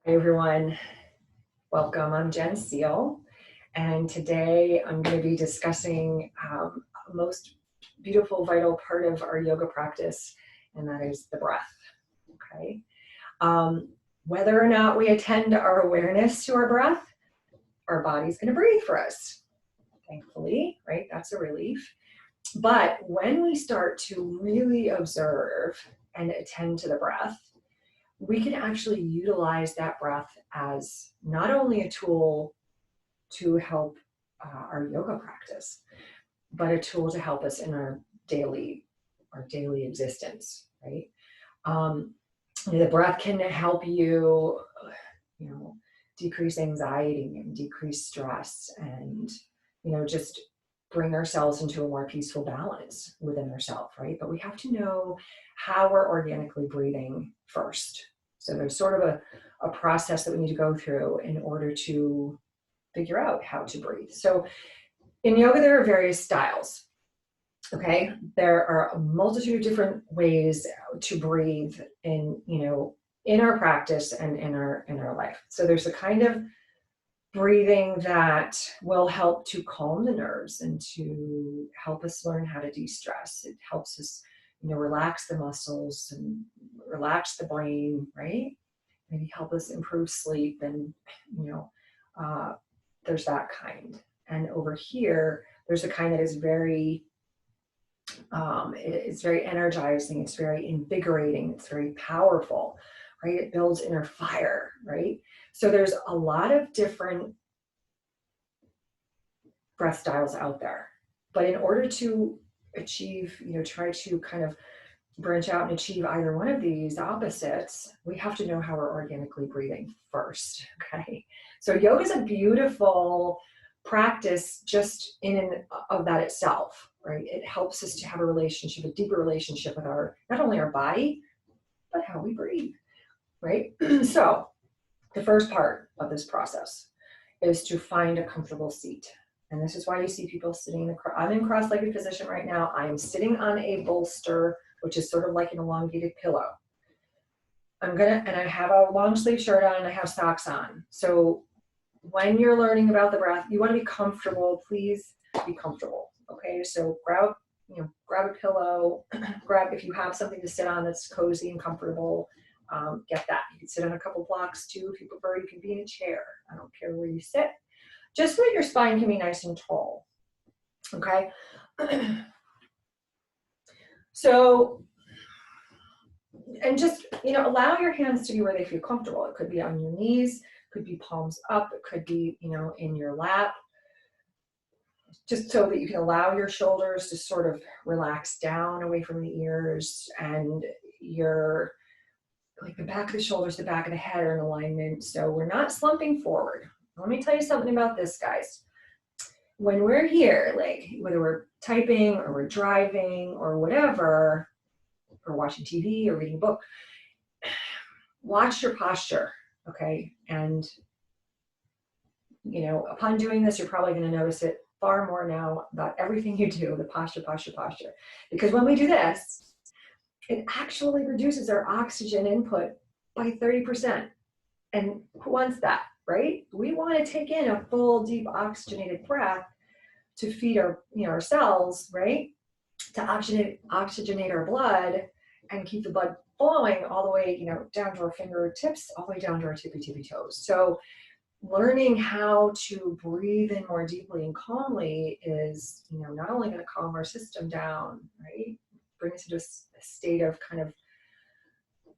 Hi everyone, welcome. I'm Jen Seal, and today I'm going to be discussing a most beautiful, vital part of our yoga practice, and that is the breath. Okay, whether or not we attend our awareness to our breath, our body's going to breathe for us. Thankfully, right? That's a relief. But when we start to really observe and attend to the breath, we can actually utilize that breath as not only a tool to help our yoga practice, but a tool to help us in our daily existence, right? The breath can help you, decrease anxiety and decrease stress, and just bring ourselves into a more peaceful balance within ourselves, right? But we have to know how we're organically breathing first. So there's sort of a process that we need to go through in order to figure out how to breathe. So in yoga, there are various styles. Okay, there are a multitude of different ways to breathe in our practice and in our life. So there's a kind of breathing that will help to calm the nerves and to help us learn how to de-stress. It helps us, relax the muscles and relax the brain, right? Maybe help us improve sleep, and there's that kind. And over here, there's a kind that is very it's very energizing, it's very invigorating, it's very powerful, right? It builds inner fire, right? So there's a lot of different breath styles out there. But in order to achieve, try to kind of branch out and achieve either one of these opposites, we have to know how we're organically breathing first, okay? So yoga is a beautiful practice just in and of that itself, right? It helps us to have a relationship, a deeper relationship with not only our body, but how we breathe, right? So the first part of this process is to find a comfortable seat. And this is why you see people sitting I'm in cross-legged position right now. I am sitting on a bolster, which is sort of like an elongated pillow. And I have a long sleeve shirt on and I have socks on. So when you're learning about the breath, you want to be comfortable. Please be comfortable. Okay, so grab a pillow, if you have something to sit on that's cozy and comfortable, get that. You can sit on a couple blocks too. If you prefer, you can be in a chair. I don't care where you sit. Just so that your spine can be nice and tall. Okay. So, and just, allow your hands to be where they feel comfortable. It could be on your knees, could be palms up, it could be, in your lap, just so that you can allow your shoulders to sort of relax down away from the ears, and like the back of the shoulders, the back of the head are in alignment. So we're not slumping forward. Let me tell you something about this, guys. When we're here, like whether we're typing or we're driving or whatever, or watching TV or reading a book, watch your posture, okay? And, upon doing this, you're probably going to notice it far more now about everything you do, the posture. Because when we do this, it actually reduces our oxygen input by 30%. And who wants that, right? We want to take in a full, deep, oxygenated breath to feed our cells, right? To oxygenate our blood and keep the blood flowing all the way, down to our fingertips, all the way down to our tippy toes. So learning how to breathe in more deeply and calmly is, not only going to calm our system down, right? Bring us into a state of kind of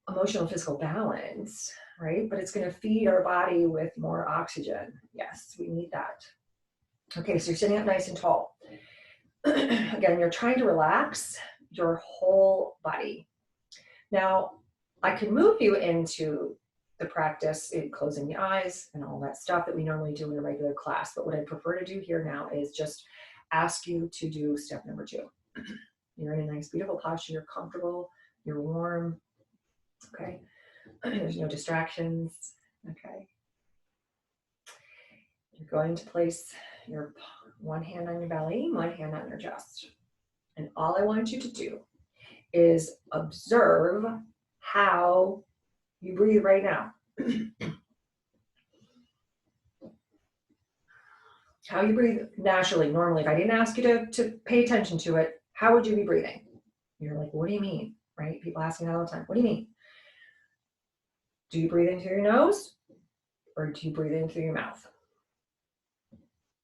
emotional, physical balance, right? But it's going to feed our body with more oxygen. Yes, we need that. Okay, so you're sitting up nice and tall. Again, you're trying to relax your whole body. Now, I can move you into the practice in closing the eyes and all that stuff that we normally do in a regular class. But what I prefer to do here now is just ask you to do step number 2. You're in a nice, beautiful posture. You're comfortable. You're warm. Okay. There's no distractions. Okay. You're going to place your one hand on your belly, one hand on your chest. And all I want you to do is observe how you breathe right now. How you breathe naturally, normally. If I didn't ask you to pay attention to it, how would you be breathing? You're like, what do you mean? Right? People ask me that all the time. What do you mean? Do you breathe in through your nose or do you breathe in through your mouth?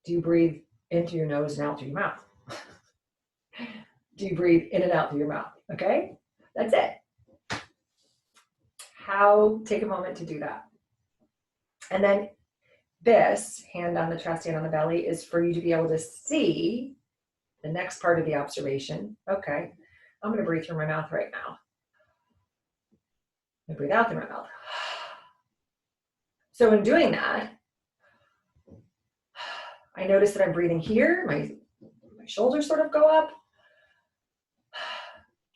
Do you breathe in through your nose and out through your mouth? Do you breathe in and out through your mouth? Okay, that's it. Take a moment to do that. And then this, hand on the chest, hand on the belly, is for you to be able to see the next part of the observation. Okay, I'm going to breathe through my mouth right now. I breathe out through my mouth. So in doing that, I notice that I'm breathing here. My shoulders sort of go up.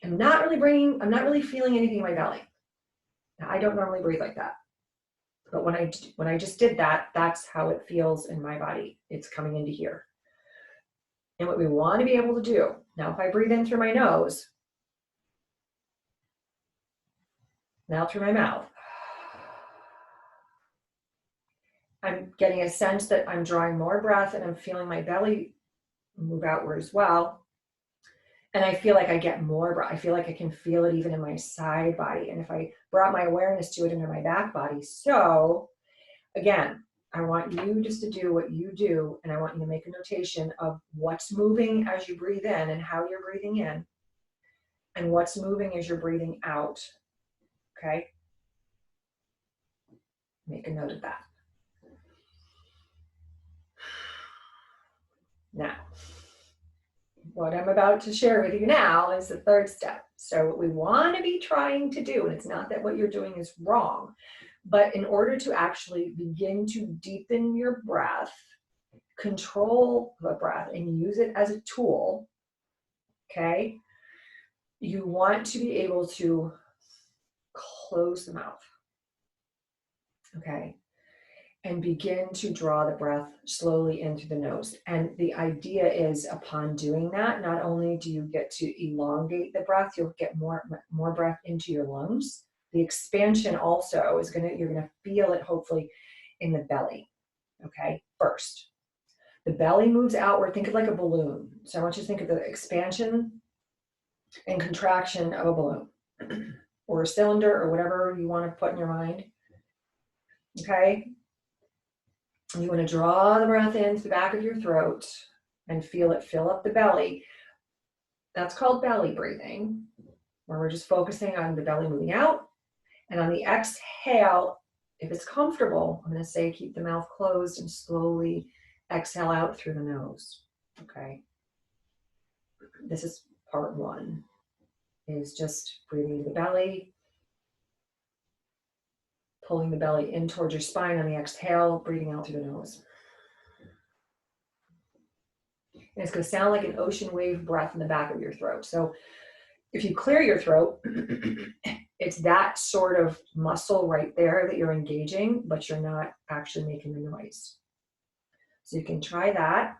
I'm not really feeling anything in my belly. Now, I don't normally breathe like that. But when I just did that, that's how it feels in my body. It's coming into here. And what we want to be able to do, now if I breathe in through my nose, now through my mouth, I'm getting a sense that I'm drawing more breath and I'm feeling my belly move outward as well. And I feel like I get more breath. I feel like I can feel it even in my side body. And if I brought my awareness to it into my back body. So again, I want you just to do what you do. And I want you to make a notation of what's moving as you breathe in and how you're breathing in. And what's moving as you're breathing out. Okay? Make a note of that. Now, what I'm about to share with you now is the third step. So what we want to be trying to do, and it's not that what you're doing is wrong, but in order to actually begin to deepen your breath, control the breath, and use it as a tool, okay, you want to be able to close the mouth, okay, and begin to draw the breath slowly in through the nose. And the idea is upon doing that, not only do you get to elongate the breath, you'll get more breath into your lungs. The expansion also is you're gonna feel it hopefully in the belly, okay, first. The belly moves outward, think of like a balloon. So I want you to think of the expansion and contraction of a balloon or a cylinder or whatever you want to put in your mind, okay? You want to draw the breath into the back of your throat and feel it fill up the belly. That's called belly breathing, where we're just focusing on the belly moving out. And on the exhale, if it's comfortable, I'm going to say keep the mouth closed and slowly exhale out through the nose. Okay. This is part one, is just breathing into the belly, pulling the belly in towards your spine on the exhale, breathing out through the nose. And it's going to sound like an ocean wave breath in the back of your throat. So if you clear your throat, it's that sort of muscle right there that you're engaging, but you're not actually making the noise. So you can try that.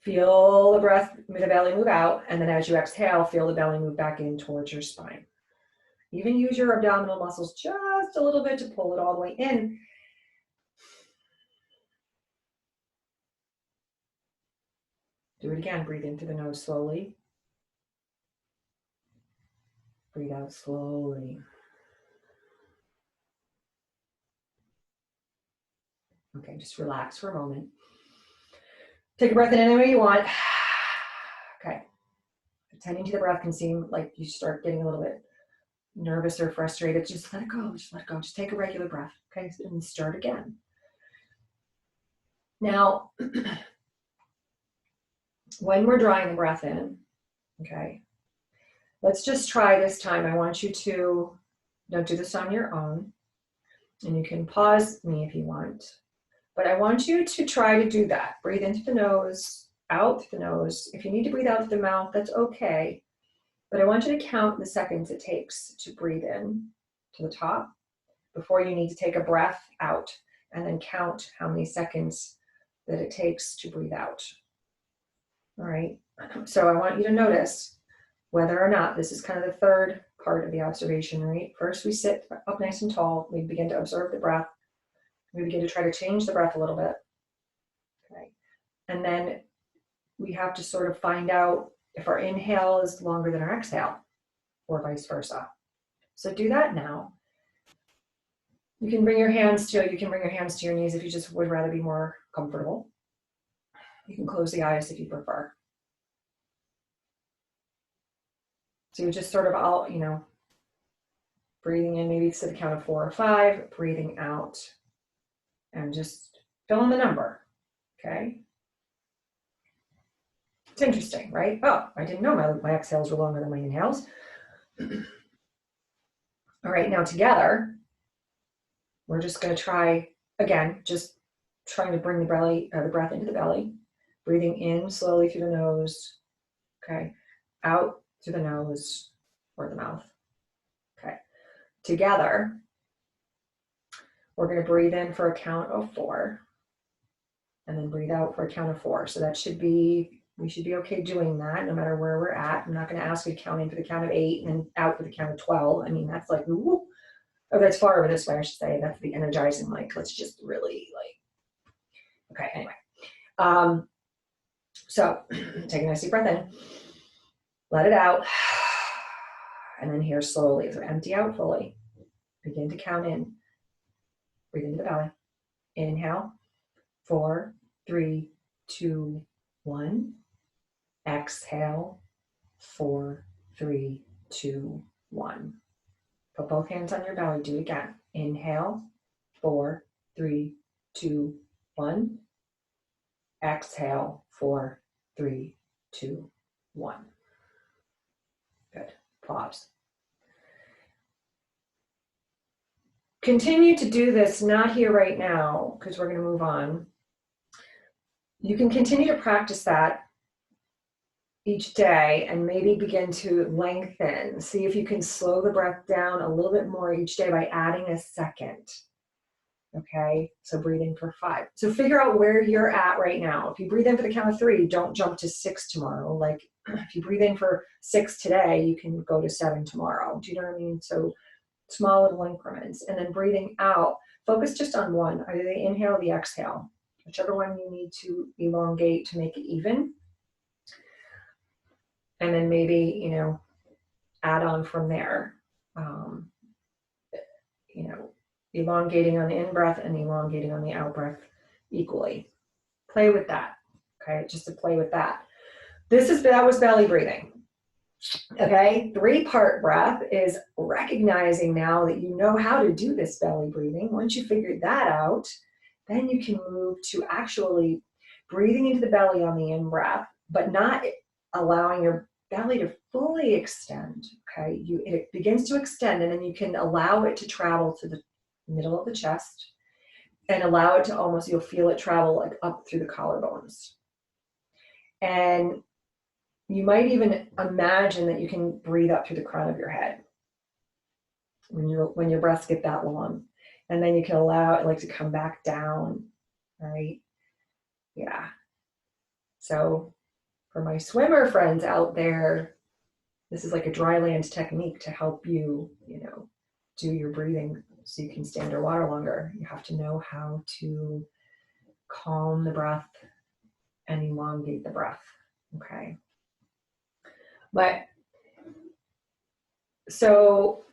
Feel the breath, the belly move out, and then as you exhale, feel the belly move back in towards your spine. Even use your abdominal muscles just a little bit to pull it all the way in. Do it again. Breathe in through the nose slowly. Breathe out slowly. Okay, just relax for a moment. Take a breath in any way you want. Okay. Attending to the breath can seem like you start getting a little bit nervous or frustrated. Just let it go. Just let it go. Just take a regular breath. Okay, and start again. Now, when we're drawing the breath in, okay, let's just try this time. I want you to, don't do this on your own, and you can pause me if you want, but I want you to try to do that. Breathe into the nose, out through the nose. If you need to breathe out through the mouth, that's okay, but I want you to count the seconds it takes to breathe in to the top before you need to take a breath out, and then count how many seconds that it takes to breathe out. All right, so I want you to notice whether or not, this is kind of the third part of the observation, right? First, we sit up nice and tall. We begin to observe the breath. We begin to try to change the breath a little bit. Okay. And then we have to sort of find out if our inhale is longer than our exhale or vice versa. So do that now. You can bring your hands to your knees if you just would rather be more comfortable. You can close the eyes if you prefer. So you're just sort of all, breathing in maybe to the count of 4 or 5, breathing out, and just fill in the number, okay? It's interesting, right? Oh, I didn't know my exhales were longer than my inhales. All right, now together, we're just going to try, again, just trying to bring the breath into the belly, breathing in slowly through the nose, okay? Out through the nose or the mouth, okay? Together, we're going to breathe in for a count of 4 and then breathe out for a count of 4. So we should be okay doing that no matter where we're at. I'm not going to ask you to count in for the count of 8 and then out for the count of 12. I mean, that's like, whoop. Oh, that's far over this way, I should say. That's the energizing, like, let's just really okay, anyway. So take a nice deep breath in, let it out, and then here slowly, so empty out fully. Begin to count in. Breathe into the belly. Inhale, 4, 3, 2, 1. Exhale, 4, 3, 2, 1. Put both hands on your belly. Do it again. Inhale, 4, 3, 2, 1. Exhale, 4, 3, 2, 1. Good. Pause. Continue to do this, not here right now, because we're going to move on. You can continue to practice that each day and maybe begin to lengthen. See if you can slow the breath down a little bit more each day by adding a second. Okay, so breathing for 5. So figure out where you're at right now. If you breathe in for the count of 3, don't jump to 6 tomorrow. Like if you breathe in for 6 today, you can go to 7 tomorrow. Do you know what I mean? So small little increments. And then breathing out, focus just on one, either the inhale or the exhale, whichever one you need to elongate to make it even. And then maybe, add on from there, elongating on the in-breath and elongating on the out-breath equally. Play with that, okay? Just to play with that. That was belly breathing, okay? 3-part breath is recognizing now that you know how to do this belly breathing. Once you figured that out, then you can move to actually breathing into the belly on the in-breath, but not allowing your belly to fully extend, okay? It begins to extend, and then you can allow it to travel to the middle of the chest and allow it to you'll feel it travel like up through the collarbones. And you might even imagine that you can breathe up through the crown of your head when your breaths get that long. And then you can allow it to come back down, right? Yeah. So for my swimmer friends out there, this is like a dry land technique to help you, do your breathing so you can stay underwater longer. You have to know how to calm the breath and elongate the breath, okay? But so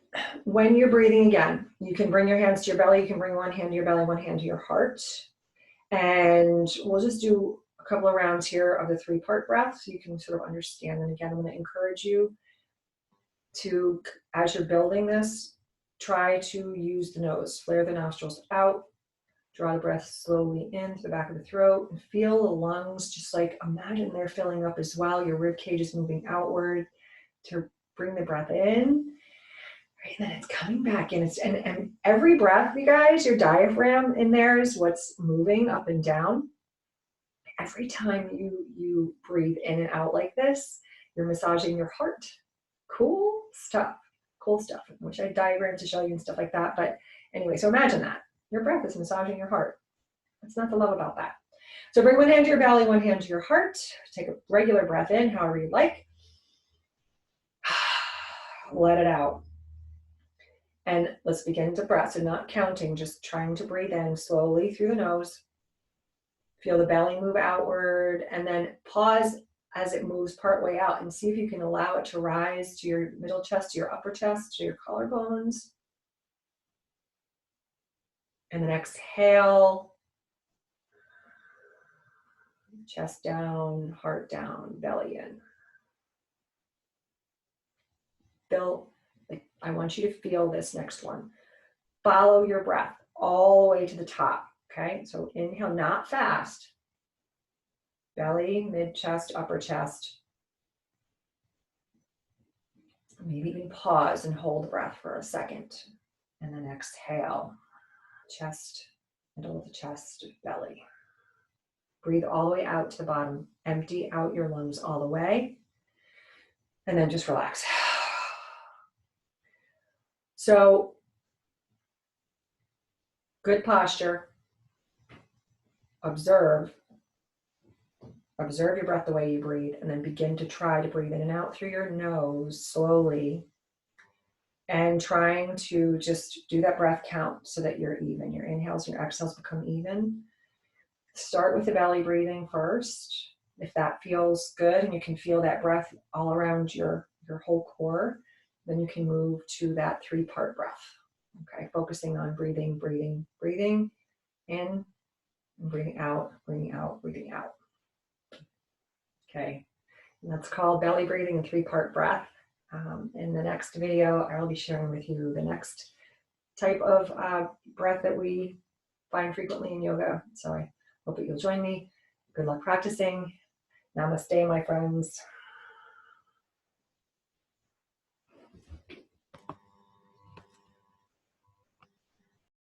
when you're breathing again, you can bring your hands to your belly. You can bring one hand to your belly, one hand to your heart. And we'll just do a couple of rounds here of the 3-part breath so you can sort of understand. And again, I'm going to encourage you to, as you're building this, try to use the nose. Flare the nostrils out. Draw the breath slowly in to the back of the throat. And feel the lungs, just imagine they're filling up as well. Your rib cage is moving outward to bring the breath in. Right, and then it's coming back in. And every breath, you guys, your diaphragm in there is what's moving up and down. Every time you breathe in and out like this, you're massaging your heart. Cool stuff. I wish I had diagrams to show you and stuff like that. But anyway, so imagine that. Your breath is massaging your heart. That's not the love about that. So bring one hand to your belly, one hand to your heart. Take a regular breath in, however you'd like. Let it out. And let's begin to breath. So not counting, just trying to breathe in slowly through the nose. Feel the belly move outward, and then pause as it moves part way out and see if you can allow it to rise to your middle chest, to your upper chest, to your collarbones. And then exhale, chest down, heart down, belly in. I want you to feel this next one. Follow your breath all the way to the top, okay? So inhale, not fast. Belly, mid-chest, upper chest. Maybe even pause and hold the breath for a second. And then exhale, chest, middle of the chest, belly. Breathe all the way out to the bottom. Empty out your lungs all the way. And then just relax. So, good posture. Observe your breath, the way you breathe, and then begin to try to breathe in and out through your nose slowly. And trying to just do that breath count so that you're even. Your inhales and your exhales become even. Start with the belly breathing first. If that feels good and you can feel that breath all around your whole core, then you can move to that 3-part breath. Okay, focusing on breathing, breathing, breathing in, and breathing out, breathing out, breathing out. Okay, and that's called belly breathing and 3-part breath. In the next video, I'll be sharing with you the next type of breath that we find frequently in yoga. So I hope that you'll join me. Good luck practicing. Namaste, my friends.